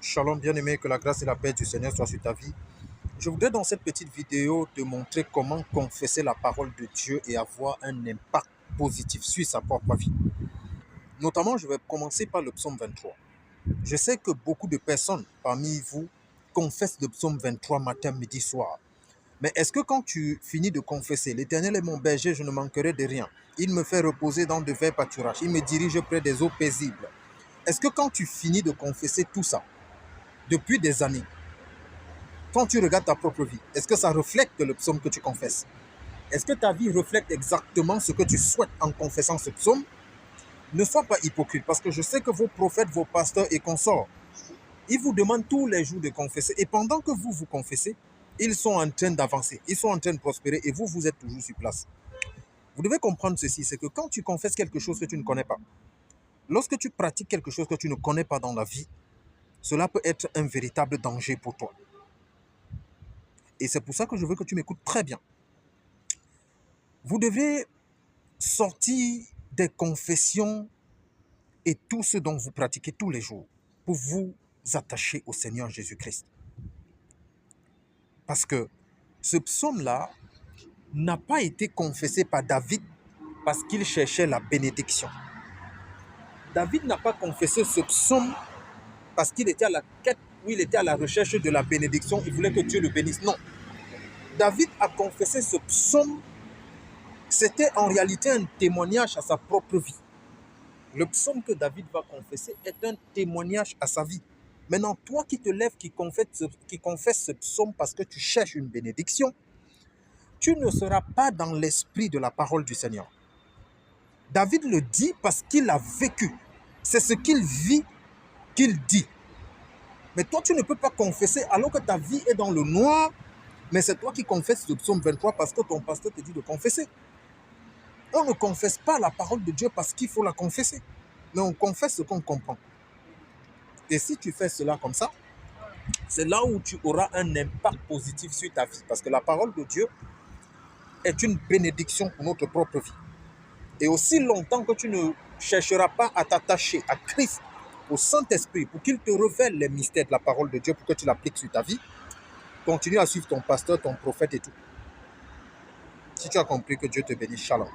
Shalom bien-aimé, que la grâce et la paix du Seigneur soient sur ta vie. Je voudrais dans cette petite vidéo te montrer comment confesser la parole de Dieu et avoir un impact positif sur sa propre vie. Notamment, je vais commencer par le psaume 23. Je sais que beaucoup de personnes parmi vous confessent le psaume 23 matin, midi, soir. Mais est-ce que quand tu finis de confesser, l'Éternel est mon berger, je ne manquerai de rien. Il me fait reposer dans de verts pâturages. Il me dirige près des eaux paisibles. Est-ce que quand tu finis de confesser tout ça, depuis des années, quand tu regardes ta propre vie, est-ce que ça reflète le psaume que tu confesses? Est-ce que ta vie reflète exactement ce que tu souhaites en confessant ce psaume? Ne sois pas hypocrite, parce que je sais que vos prophètes, vos pasteurs et consorts, ils vous demandent tous les jours de confesser. Et pendant que vous vous confessez, ils sont en train d'avancer, ils sont en train de prospérer et vous, vous êtes toujours sur place. Vous devez comprendre ceci, c'est que quand tu confesses quelque chose que tu ne connais pas, lorsque tu pratiques quelque chose que tu ne connais pas dans la vie, cela peut être un véritable danger pour toi. Et c'est pour ça que je veux que tu m'écoutes très bien. Vous devez sortir des confessions et tout ce dont vous pratiquez tous les jours pour vous attacher au Seigneur Jésus-Christ. Parce que ce psaume-là n'a pas été confessé par David parce qu'il cherchait la bénédiction. David n'a pas confessé ce psaume parce qu'il était à la quête ou il était à la recherche de la bénédiction. Il voulait que Dieu le bénisse. Non. David a confessé ce psaume. C'était en réalité un témoignage à sa propre vie. Le psaume que David va confesser est un témoignage à sa vie. Maintenant, toi qui te lèves, qui confesse ce psaume parce que tu cherches une bénédiction, tu ne seras pas dans l'esprit de la parole du Seigneur. David le dit parce qu'il a vécu. C'est ce qu'il vit qu'il dit. Mais toi, tu ne peux pas confesser alors que ta vie est dans le noir, mais c'est toi qui confesses le psaume 23 parce que ton pasteur te dit de confesser. On ne confesse pas la parole de Dieu parce qu'il faut la confesser, mais on confesse ce qu'on comprend. Et si tu fais cela comme ça, c'est là où tu auras un impact positif sur ta vie. Parce que la parole de Dieu est une bénédiction pour notre propre vie. Et aussi longtemps que tu ne chercheras pas à t'attacher à Christ, au Saint-Esprit, pour qu'il te révèle les mystères de la parole de Dieu, pour que tu l'appliques sur ta vie, continue à suivre ton pasteur, ton prophète et tout. Si tu as compris, que Dieu te bénisse, shalom.